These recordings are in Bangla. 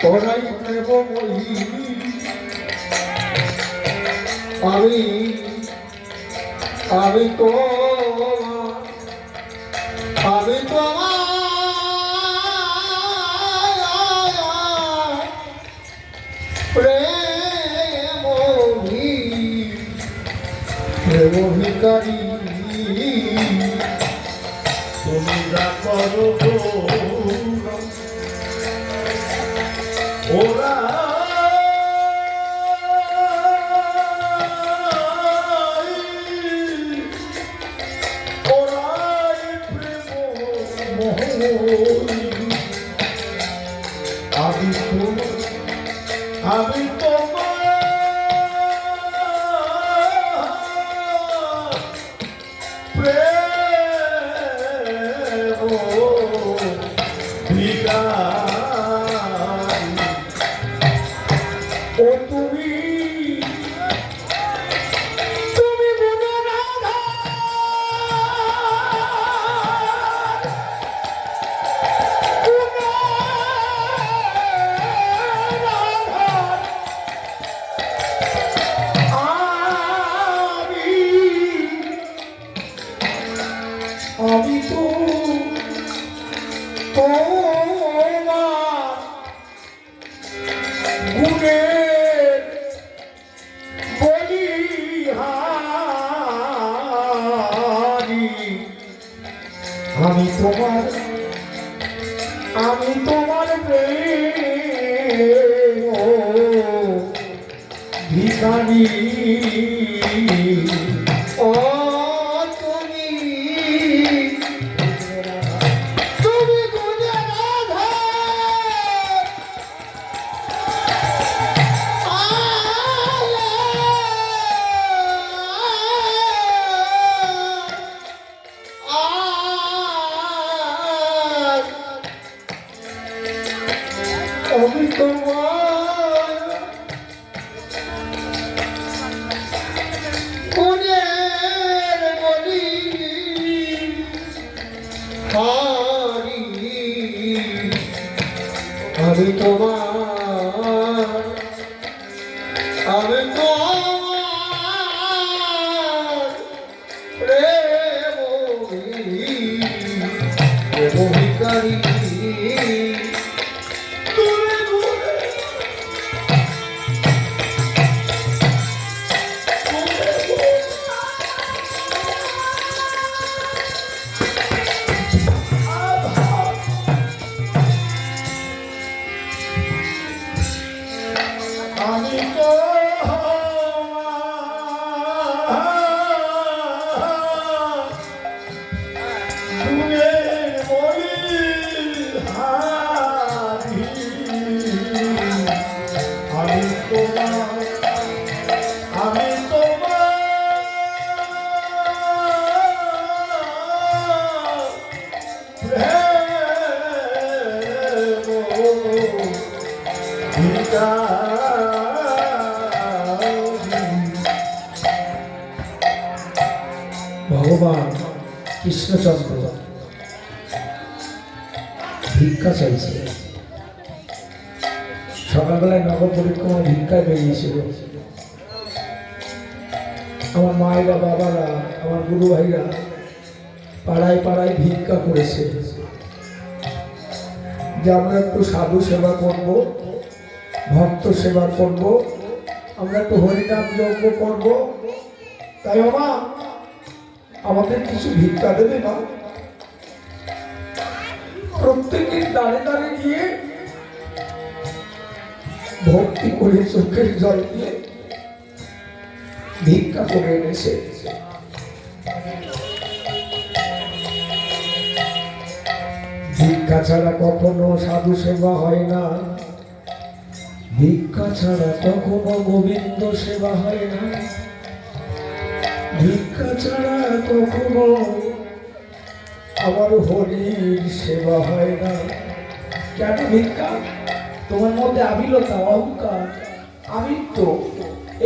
ওরাই প্রেমময়ী আমি আমি তো প্রেমিকারী তুমি যা করো ওরা আমি তো আমি তোমার প্রেম ভিখারি ও তুমি তুমি গুণে রাধা আমি তোমার মনের বলি হারি আমি তোমার প্রেম ভিখারি আমি তো গুণের বলিহারি আমি তোমার ভগবান কৃষ্ণচন্দ্র ভিক্ষা চাইছে। সকালবেলায় নগর পরিক্রমা ভিক্ষায় বেরিয়েছিল। আমার মায়েরা বাবারা আমার গুরু ভাইরা পাড়ায় পাড়ায় ভিক্ষা করেছে যে আমরা একটু সাধু সেবা করব, ভক্ত সেবা করব, আমরা একটু হরিনাম যজ্ঞ করব। তাই বাবা আমাদের কিছু ভিক্ষা দেবে না? প্রত্যেকের দাঁড়ে দাঁড়ে গিয়ে ভক্তি করে চোখের জল দিয়ে ভিক্ষা করে এনেছে। ভিক্ষা ছাড়া কখনো সাধু সেবা হয় না, ভিক্ষা ছাড়া কখনো গোবিন্দ সেবা হয় না, ভিক্ষা ছাড়া কখনো আমার হরির সেবা হয় না। কেন ভিক্ষা? তোমার মধ্যে আবিলতা, অহংকার, আমিত্ব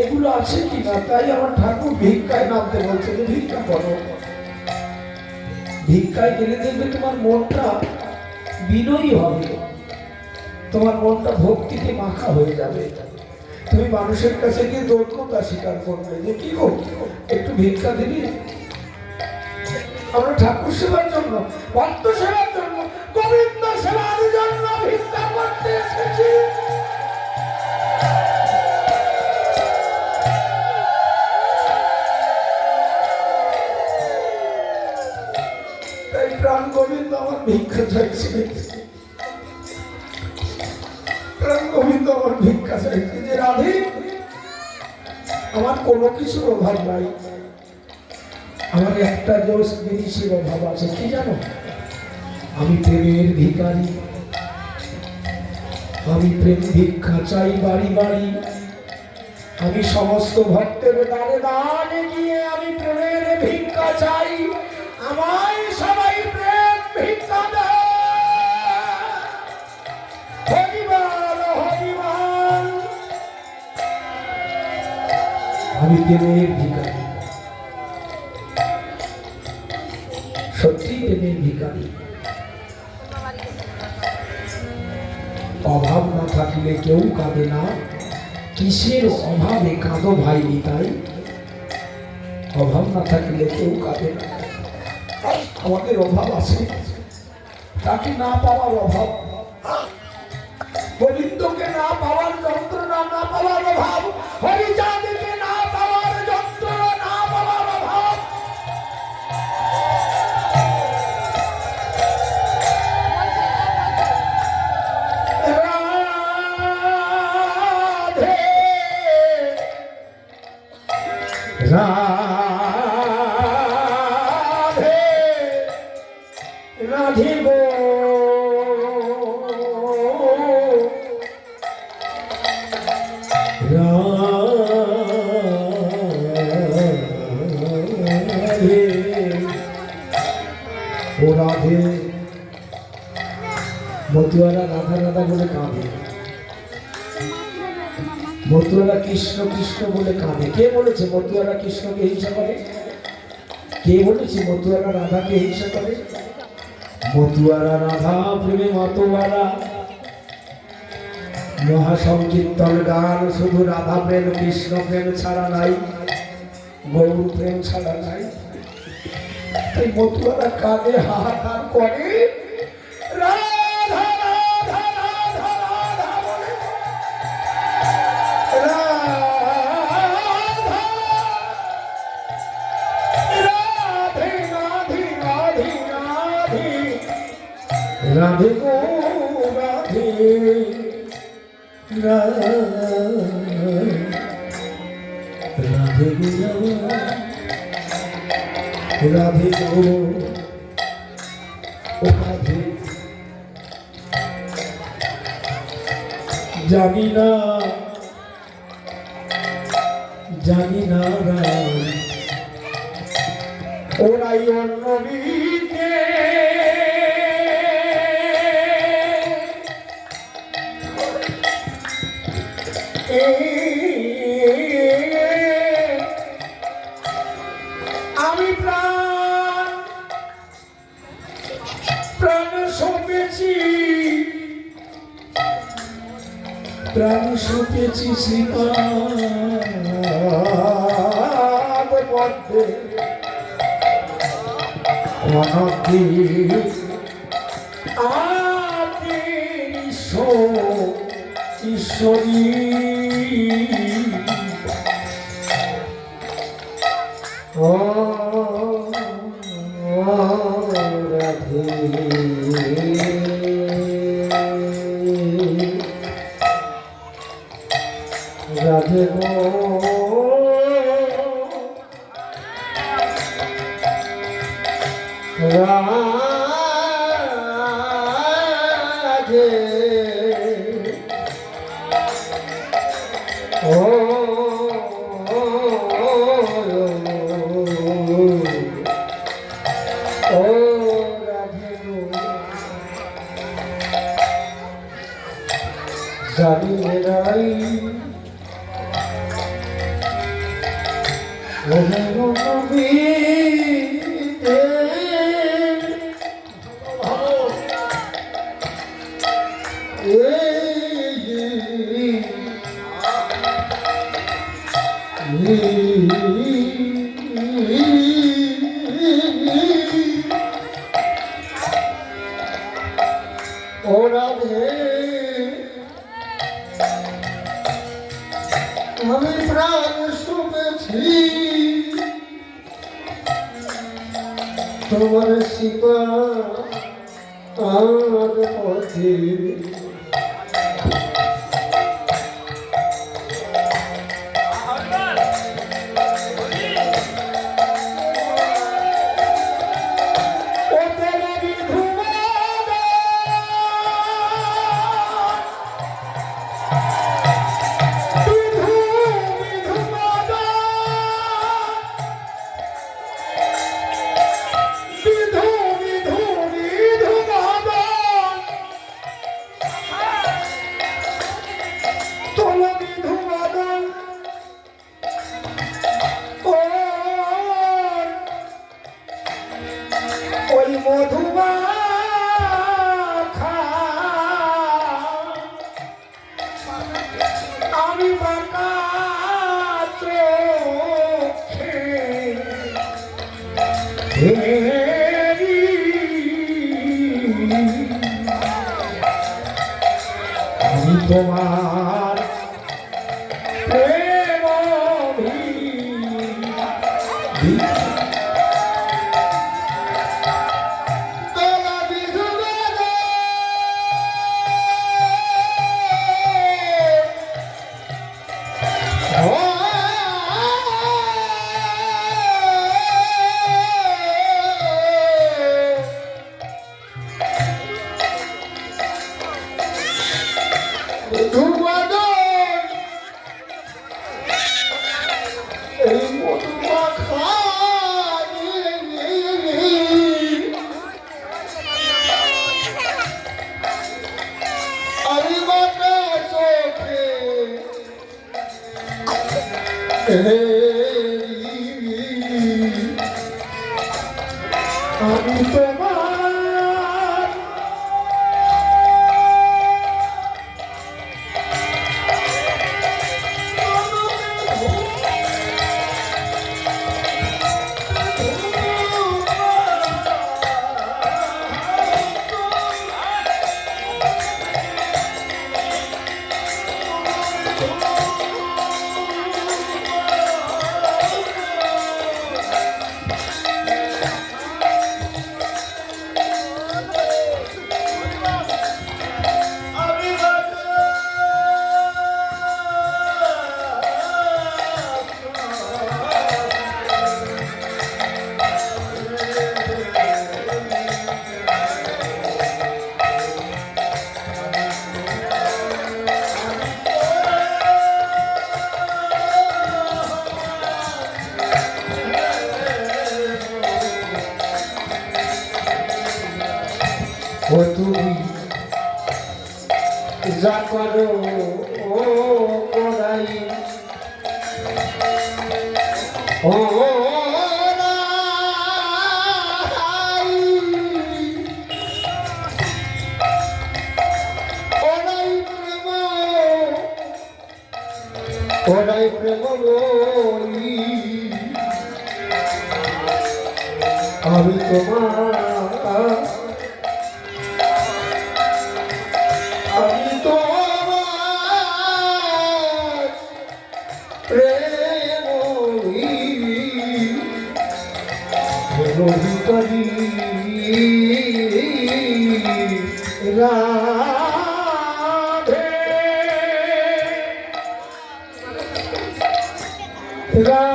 এগুলো আছে কিনা, তাই আমার ঠাকুর ভিক্ষায় নামতে বলছে যে ভিক্ষা করো। ভিক্ষায় গেলে দেখবে তোমার মনটা বিনয়ী হবে, তোমার মনটা ভক্তিতে মাখা হয়ে যাবে। তুমি মানুষের কাছে গিয়ে দৌর্বলতা স্বীকার করবে যে কি গো একটু ভিক্ষা দিবি। আমরা ঠাকুর সেবার জন্য, ভক্ত সেবার জন্য, গোবিন্দ সেবার জন্য ভিক্ষা করতে এসেছি। তাই প্রাণ গোবিন্দ আমার ভিক্ষা চাইছে, প্রাণ গোবিন্দ আমার ভিক্ষা চাইছে যে রাধে আমার কোনো কিছুর অভাব নাই, আমার একটা জিনিসের অভাব আছে, কি জানো? আমি প্রেমের ভিখারি, আমি প্রেম ভিক্ষা চাই বাড়ি বাড়ি। আমি সমস্ত ভক্তের দ্বারে দ্বারে গিয়ে আমি প্রেমের ভিক্ষা চাই, আমায় সবাই প্রেম ভিক্ষা দেয়। হরিবল হরিবল। আমি প্রেমের ভিখারি, সত্যি প্রেমের ভিখারি। অভাব না থাকলে কেউ কাঁদে না, কিসের অভাবে কাঁদো ভাই নিতাই? অভাব না থাকলে কেউ কাঁদে না। আমাদের অভাব আছে, তাকে না পাওয়ার অভাব, গোবিন্দকে না পাওয়ার যন্ত্রণা, না পাওয়ার অভাব, হরিচাঁদকে না পাওয়ার যন্ত্রণা, না পাওয়ার অভাব। রাধে রাধে গো রাধে, ও রাধে। মতুয়ারা রাধা রাধা বলে কাঁদে, মতুয়ারা কৃষ্ণ কৃষ্ণ বলে কাঁদে। কে বলেছে মতুয়ারা কৃষ্ণকে হিংসা করে? কে বলেছে মতুয়ারা রাধাকে হিংসা করে? মতুয়ারা রাধা প্রেমে মতুয়ারা মহাসংকীর্তন গান, শুধু রাধা প্রেম কৃষ্ণ প্রেম ছাড়া নাই, গৌর প্রেম ছাড়া নাই। তাই মতুয়ারা কাঁদে, হাহাকার করে, রাধা রাধা রাধা রাধা বলে। রাধে গো রাধে, রাধে গো রাধে গো, ও রাধে। জানি না জানি না ওরাই অন্য বিতে আমি প্রাণ প্রাণ সপেছি, প্রাণ সপেছি শ্রীপাদ পদ্মে অনধি। আপনি ঈশ্বরী ও রাধে, রাধে গো রাধে, ও রাধে গো। জানি নাই ওহে ও রাধে আমি প্রাণ শুনেছি তোমার শিপা আর পথে ওই মধুমাখা আমি বাঁকা চোখে হেরি আমি তোমার প্রেম আমি তোমার ও তুমি যা করো ও কোরাই ও ওরাই প্রেম বলি আমি তোমার করি রাধে রাধে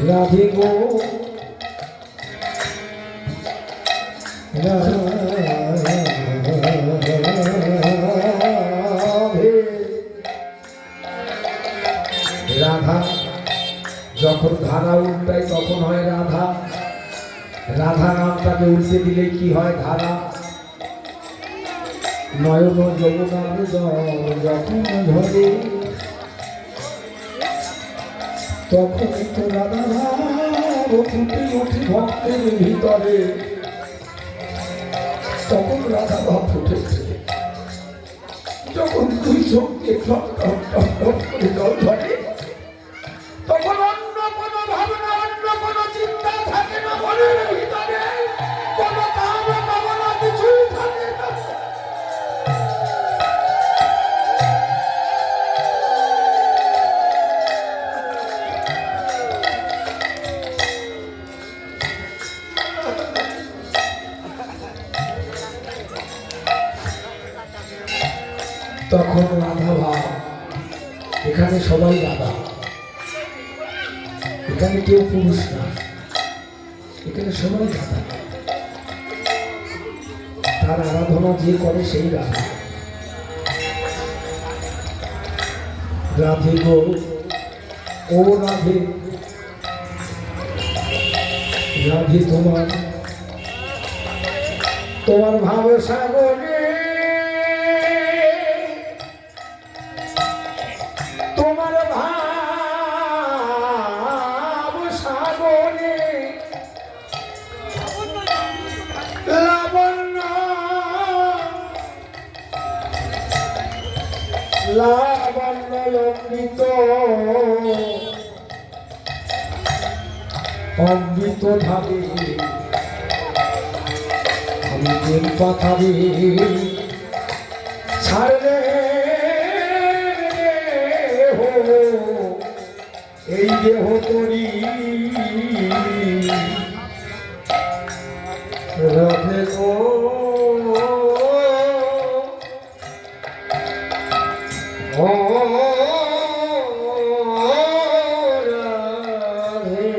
রাধে গো রাধা যখন ধারা উল্টায় তখন হয় রাধা। রাধা নামটাকে উল্টে দিলে কি হয় ধারা। নয়ন যমুনার জল যখন ঝরে তখন তো রাধা ভাব ফুটে ওঠে ভক্তের ভিতরে। তখন রাধা ভাব ফুটেছে। যখন দুই চোখকে টপ টপ টপ টপ করে জল ধরে, তখন অন্য কোনো ভাবনা, অন্য কোনো চিন্তা থাকে না মনের ভিতরে, কোনো কাম কামনা কিছুই থাকে না। তখন রাধা ভাব, এখানে সবাই রাধা, এখানে কেউ পুরুষ না, এখানে সবাই রাধা। তার আরাধনা যে করে সেই রাধা। রাধে গো ও রাধে, রাধে তোমার তোমার ভাব সাগরে, তোমার ভাব সাগরে লাবণ্য লাবণ্য অমৃত অমৃত ভাবে আমি প্রেম পাথারে ছাড়লে এই দেহ করি রাধে গো ও রাধে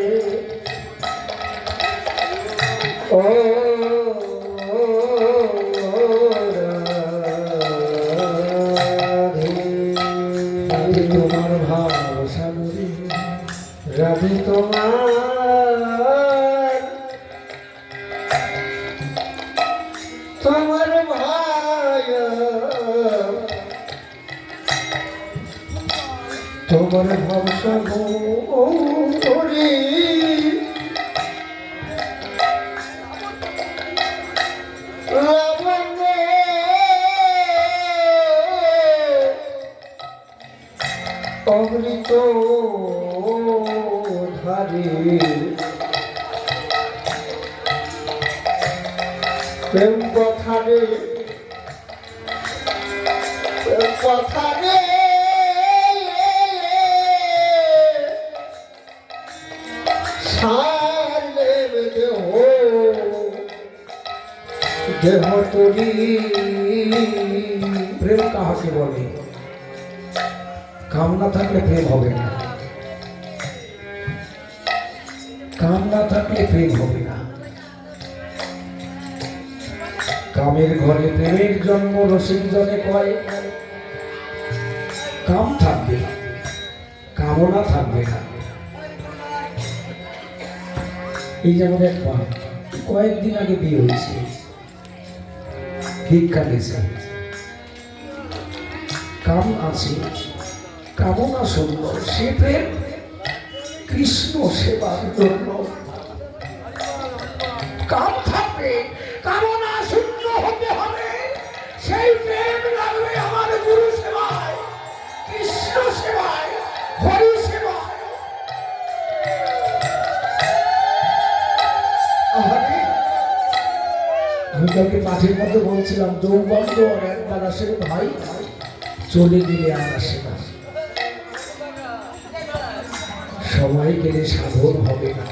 ও রাধে তোমার ভাব সাগরে, রাধে তোমার ভাই তোমার ভাব সাগরে লাবণ্য অমৃত ধারে প্রেম কথারে প্রেম কথারে সারলে দেহ দেহ তরি। প্রেম কাহাকে বলে? কাম না থাকলে প্রেম হবে না, কাম না থাকলে প্রেম হবে না। কামের ঘরে প্রেমের জন্ম, রসিক জনে কয়। কাম থাকবে, কামনা থাকবে না। এই যেমন একবার কয়েকদিন আগে বিয়ে হয়েছে, ভিক্ষা দিয়েছে, কাম আছে, কামনা শূন্য, সে প্রেম কৃষ্ণ সেবার জন্য। কাম থাকবে, কামনা শূন্য হতে হবে, সেই প্রেম লাগবে আমার গুরু সেবায়, কৃষ্ণ সেবায়, হরি সেবায়। আমি কাউকে পাঠের মধ্যে বলছিলাম, যৌবন তো একবার আসে ভাই, চলে গেলে আর আসে না। সময় গেলে সাধন হবে না,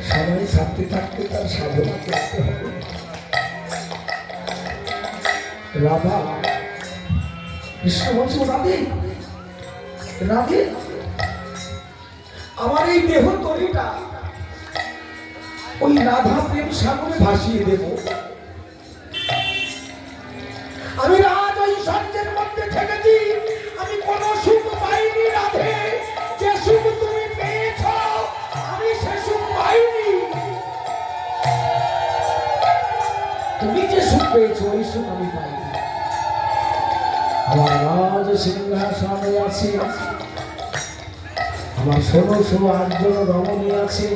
সময় থাকতে থাকতে তার সাধনা করতে হবে। রাধা কৃষ্ণ বলছে, রাধে রাধে আমার এই দেহ তরিটা ওই রাধা প্রেম সাগরে ভাসিয়ে দেব। আমি রাজ ঐশ্বর্যের মধ্যে থেকেছি, আমি কোন সুখ পাইনি রাধে, যে সুখ তুমি পেয়েছ আমি সে সুখ পাইনি। তুমি যে সুখ পেয়েছ ওই সুখ আমি পাইনি। আমার রাজ সিংহাসনে আছে, আমার ষোলো 8 জন রমণী আছে,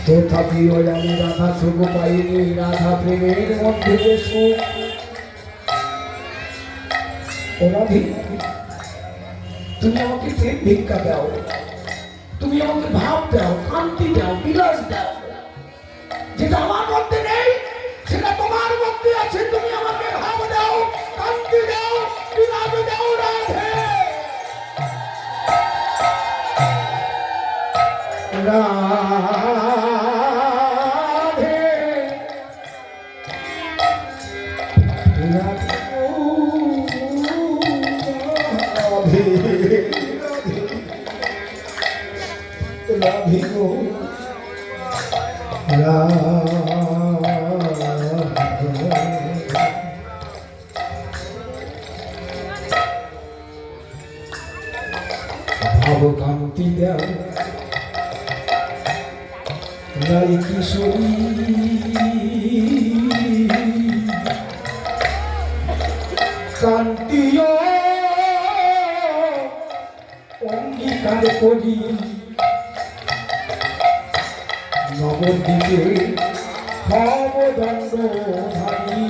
তথাপিও আমি রাধা সুখ পাইনি, রাধা প্রেমের মধ্যে যে সুখ। ও রাধে, তুমি আমাকে প্রেম ভিক্ষা দাও, তুমি আমাকে ভাব দাও, কান্তি দাও, বিলাস দাও। যেটা আমার মধ্যে নেই সেটা তোমার মধ্যে আছে। তুমি আমাকে ভাব দাও, কান্তি দাও, বিলাস দাও রাধে। রাধে রাধে ও রাধে রাধে ও ভাব কান্তি দাও রাই কিশোরী, কান্তিও অঙ্গীকার করি নবদ্বীপে ভবদণ্ড ধারী।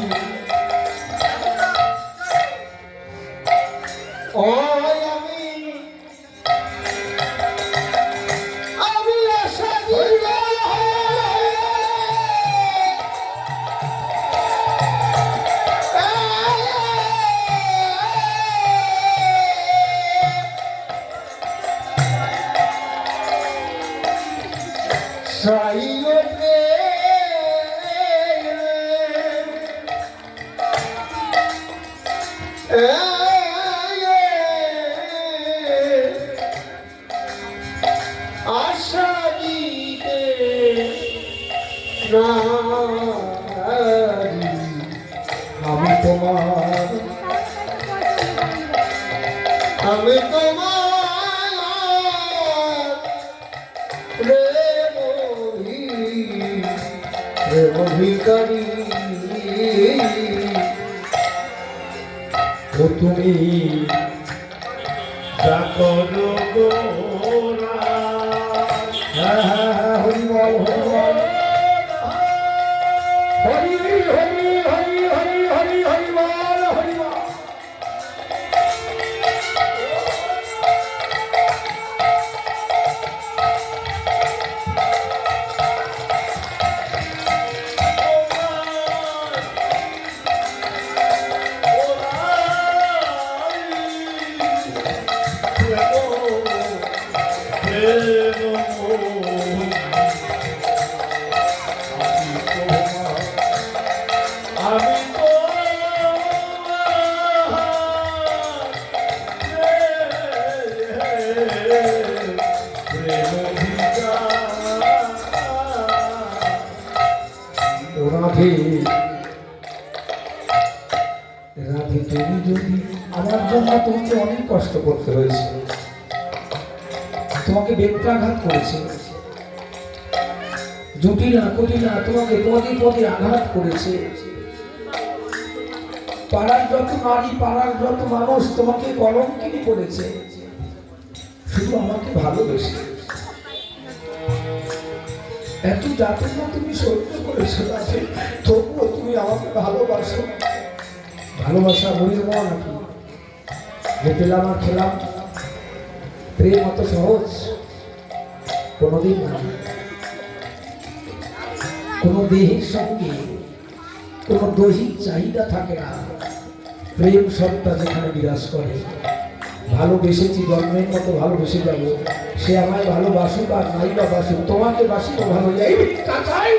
আমি আশা দিব সাইও আশা দিতে আমি তোমার, আমি তোমার প্রেম ভিখারি। ও তুমি যা করো গোরা, হরি বল, হরি বল, হরি হরি হরি হরি হরি হরি বল, হরি বল। রাধে রাধে, তুমি যদি আমার জন্য তোমাকে অনেক কষ্ট করতে হয়েছে, তোমাকে বেত্রাঘাত করেছে, জটিলা কটিলা তোমাকে পদে পদে আঘাত করেছে, পাড়ার যত নারী, পাড়ার যত মানুষ তোমাকে কলঙ্কিনী করেছে, শুধু আমাকে ভালোবেসে এত যাতনা তুমি সহ্য করেছো রাধে, তবুও তুমি আমাকে ভালোবাসো। ভালোবাসা বুঝবো নাকি? যে পেলাম আর খেলাম, প্রেম অত সহজ কোনোদিন না। কোনো দেহের সঙ্গে কোনো দৈহিক চাহিদা থাকে না। প্রেম সত্তা যেখানে বিরাজ করে, ভালোবেসেছি জন্মের মতো ভালোবেসে যাব, সে আমায় ভালোবাসুক আর নাই বা বাসুক, তোমাকে বাসিও ভালো। এই ভিক্ষা চাই,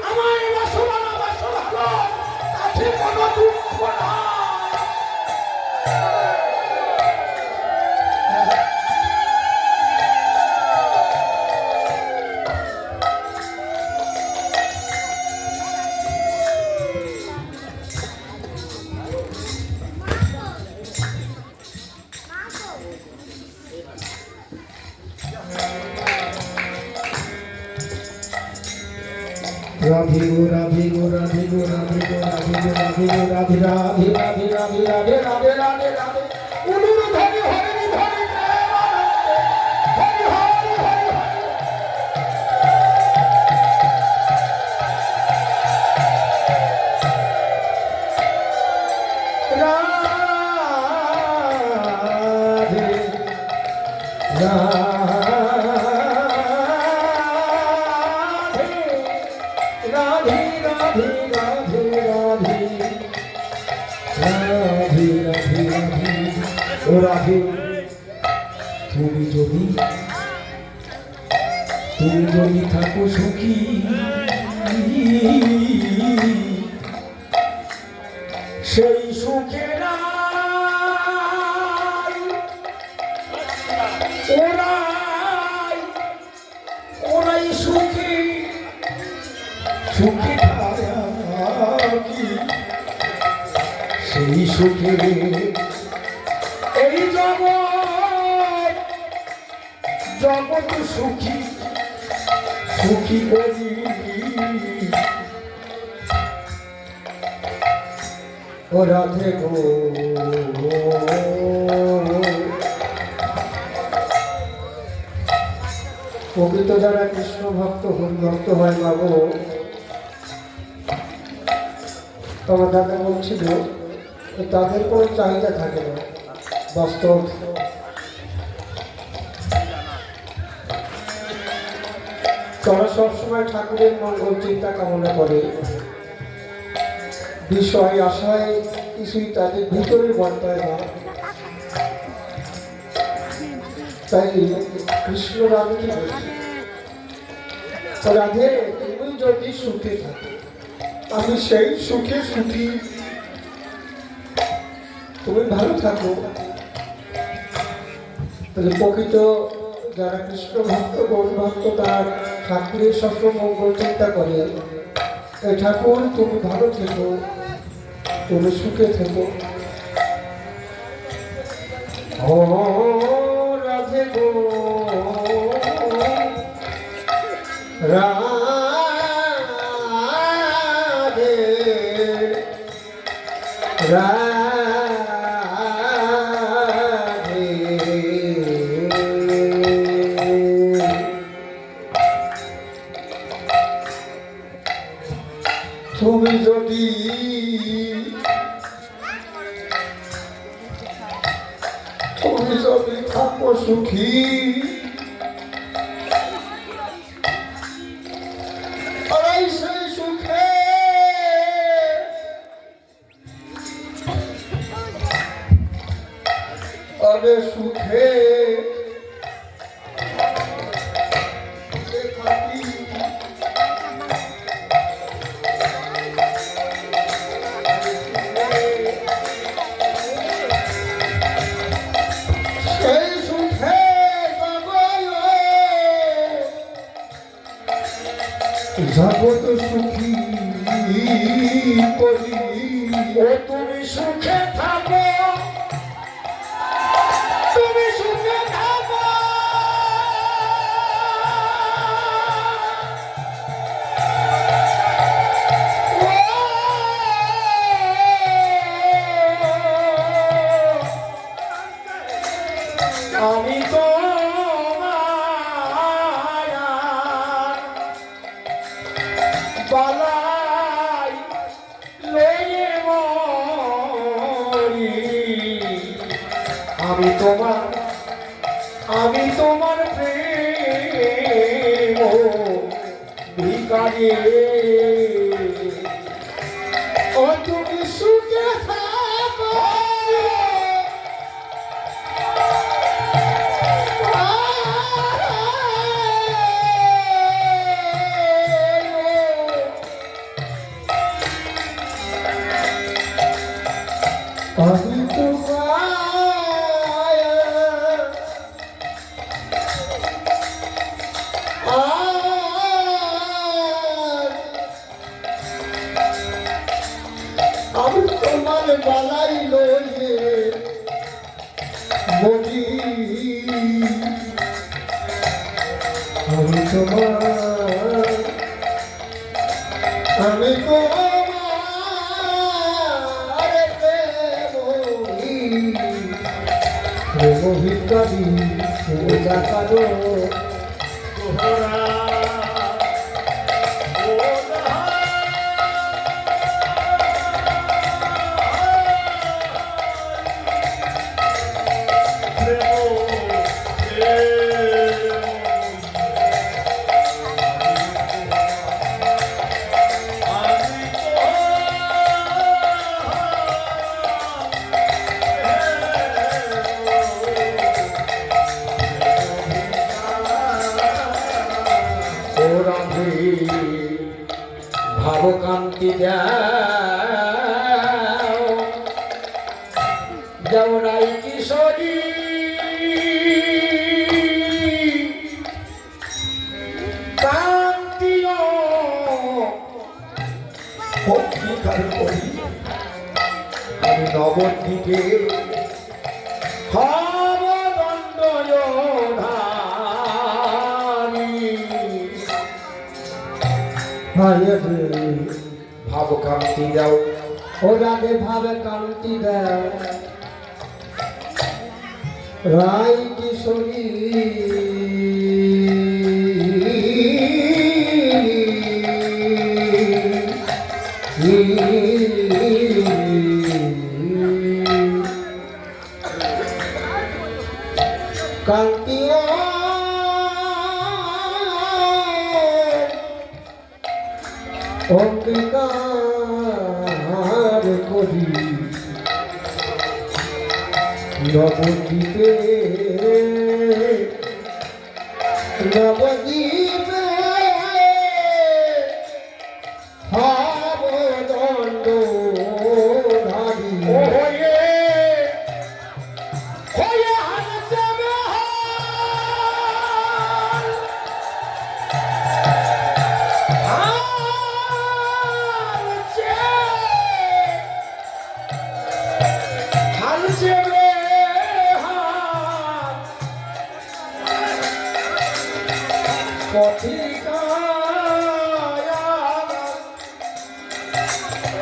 আমায় বাসো বা না বাসো ভালো, তাতে কোনো দুঃখ না। রাধে গো রাধে গো রাধে গো রাধে গো রাধে গো রাধে গো রাধে রাধে রাধে রাধে রাধে রাধে রাধে রাধে উলুর ধরে হরি ধরে হরি হরি হরি রাধে রাধে রাধে রাধে রাধে রাধে ও রাধে তুমি যদি থাকো সুখী সেই সুখে ওরাই সুখী সুখী থাকি সেই সুখে এই জগৎ সুখী সুখী করি ও রাধে গো প্রকৃত যারা কৃষ্ণ ভক্ত হরি ভক্ত হয় বাবু তোমার দাদা বলছিল তাদের কোনো চাহিদা থাকে না বাস্তব তারা সবসময় ঠাকুরের মঙ্গল চিন্তা কামনা করে বিষয় আশায় কিছুই তাদের ভিতরে বর্তায় না তাই কৃষ্ণ রাধে কি বলছে রাধে তুমি যদি সুখে থাকো আমি সেই সুখে সুখী তুমি ভালো থাকো তাহলে প্রকৃত যারা কৃষ্ণ ভক্ত গৌর ভক্ত তার ঠাকুরের সবসময় মঙ্গল চিন্তা করে এই ঠাকুর তুমি ভালো থেকো তুমি সুখে থেকো ও রাধে গো রাধে রাধে তুমি যদি থাকো সুখী সেই সুখে অরে সুখে থাকি জগৎ সুখী করি ও তুমি সুখে থাকো তুমি সুখে থাকো আমি তো বালাই লয়ে মরি আমি তোমার প্রেম ভিখারি ও তুমি সুখে থাকো আমি তোমার বালাই লইয়ে বলি আমি তোমার প্রেম ভিকারি পূজা করো দাও যাও রাই কিশোরী কান্তিও ভক্তিকার করি আমি নবদ্বীপে ভাব কান্তি দাও ও রাধে ভাবে কান্তি দাও রাই কিশোরী কান্তি অঙ্গীকার করি নবদ্বীপে নবদ্বীপে হব দণ্ড ধারী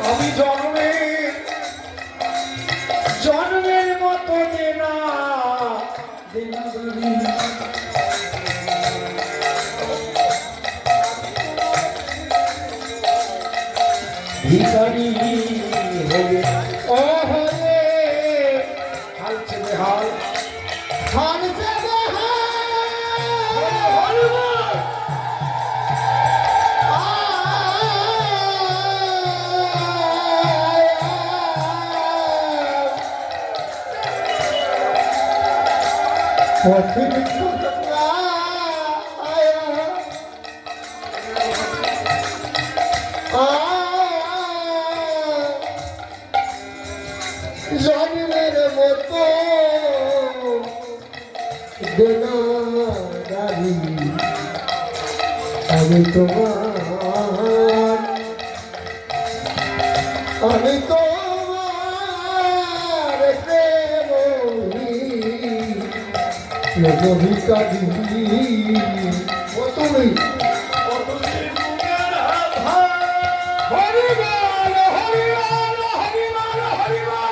আমি জন্মের মতো দেনা ভিখারি হয়ে ও হয়ে হাল ছেড়ে হাল হাল ছেড়ে জন্মের মতো দেনা গাড়ি আমি তোমার প্রেম ভিকারি ও তুমি হরিবল হরিবল হরিবল হরিবল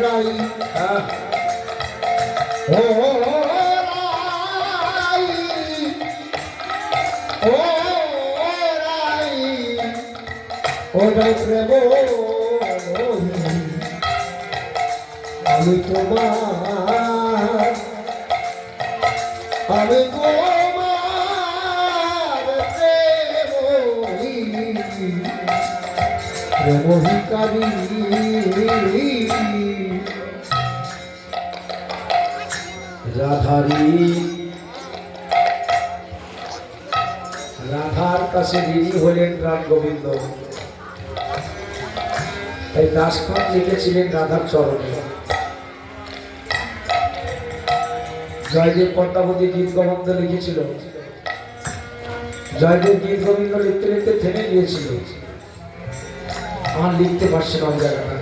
রাই ও রাই ও রাই ও রাই প্রেম আমি তোমার প্রেম ভিকারি রাধার কাছে ঋণী হলেন রাম গোবিন্দ, তাই দাসখান লিখেছিলেন রাধার চরণে। জয়দেব পদ্মাবতী গীত গোবিন্দ লিখেছিল, জয়দেব গীত গোবিন্দ লিখতে লিখতে থেমে গিয়েছিল, আর লিখতে পারছে না জায়গাটা,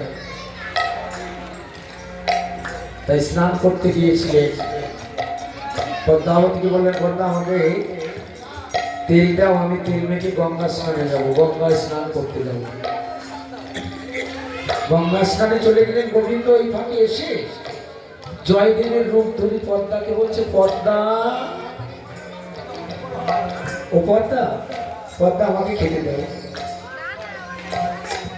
তাই স্নান করতে গিয়েছিলেন। পদ্মাবতীকে বললেন, পদ্মা আমাকে তেল দাও, আমি তেল মেখে গঙ্গা স্নানে যাবো, গঙ্গা স্নান করতে যাবো। গঙ্গা স্নানে চলে গেলেন গোবিন্দ। এই ফাঁকে এসে জয়দেবের রূপ ধরি পদ্মাকে বলছে, পদ্মা ও পদ্মা, পদ্মা আমাকে খেতে দেয়।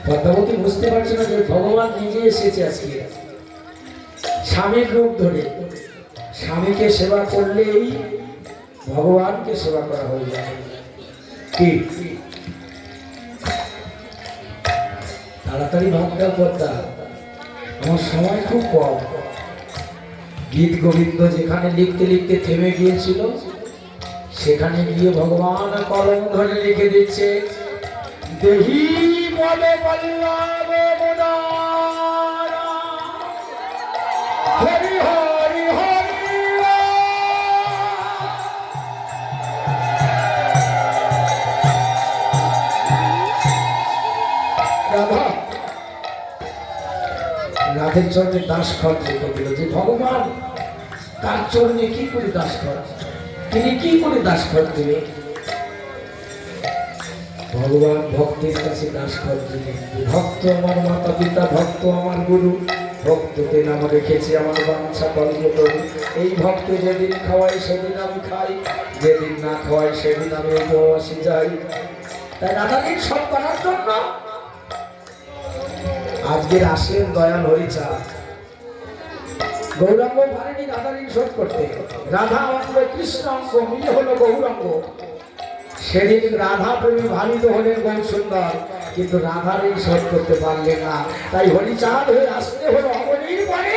পদ্মাবতী বুঝতে পারছে না যে ভগবান নিজে এসেছে আজকে স্বামীর রূপ ধরে। স্বামীকে সেবা করলেই ভগবানকে সেবা করা হয়ে যাবে। কি তাড়াতাড়ি ভাব দাও পদ্মা, আমার সময় খুব কম। গীত গোবিন্দ যেখানে লিখতে লিখতে থেমে গিয়েছিল, সেখানে গিয়ে ভগবান কলম ধরে লিখে দিচ্ছে, দেহি বলে বল্লভ মুদারা, হরি হরি হরি রাধা। রাধের চরণে দাস খরচ দিল যে ভগবান তার চরণে কি করে দাস খরচ, তিনি কি করে দাস খরচ দেবে? ভগবান ভক্তের কাছে দাস খরচ দিলেন। ভক্ত আমার মাতা পিতা, ভক্ত আমার গুরু, ভক্তকে নাম রেখেছে আমার বাঞ্ছা কল্প করু। এই ভক্ত যেদিন খাওয়াই সেদিন আমি খাই, যেদিন না খাওয়াই সেদিন আমি উপবাসে যাই। তাই রাধাকে সব করার জন্য আজকের আসলেন দয়াল হরিচাঁদ। গৌরাঙ্গ পারেনি রাধারীন শোধ করতে, রাধা অঙ্গ কৃষ্ণ অঙ্গ মিলে হলো গৌরাঙ্গ। সেদিন রাধা প্রেমী ভাবিত হলেন গৌর সুন্দর, কিন্তু রাধারীন শোধ করতে পারলেন না। তাই হরিচাঁদ হয়ে আসতে হলো অবনীর পরে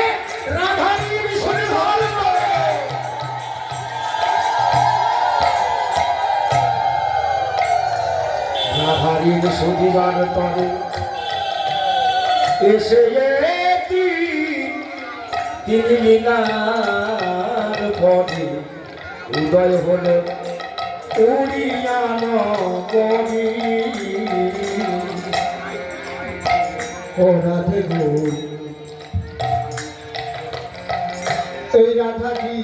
রাধারীন শোধ হল। রাধারীন শোধিবার তরে এসে তিনি লীলার পরে উদয় হল উড়িয়ান কবি। ও রাধে গো, এই রাধাজি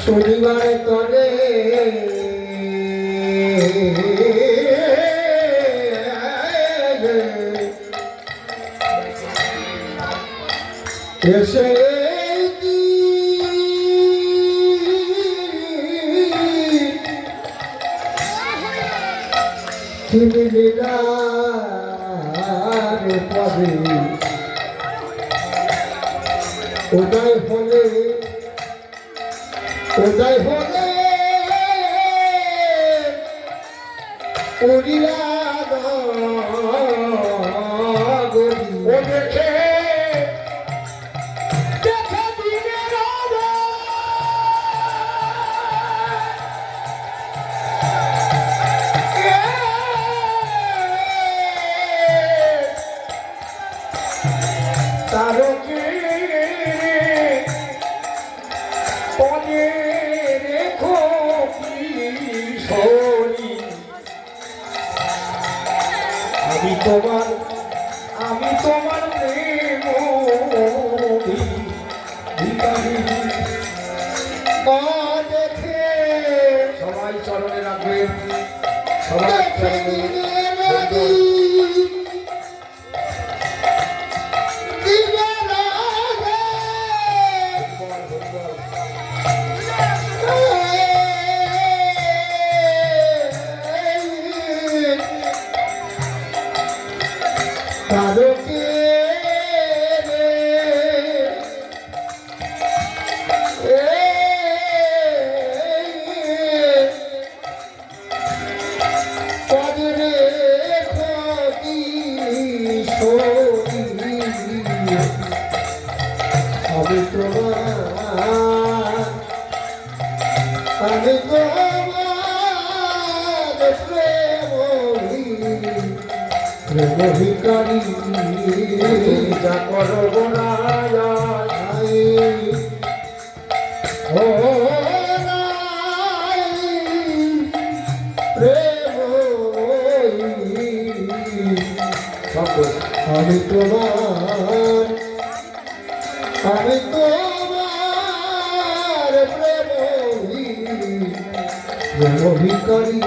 শনিবারে তরে এসে তিনি লীলার পদে উদয় হলে উড়িয়া ও দেখে তারকে পদে রেখো কিশোরী, আমি তোমার প্রেম ভিখারি। দেখে সবাই চরণে রাখবেন, সবাই চরণে তারকে পদরে খতি সরি আমি তোমার প্রেম ভিখারি। যা করো গোনায় ও প্রেম আমি তোমার প্রেম ভিখারি।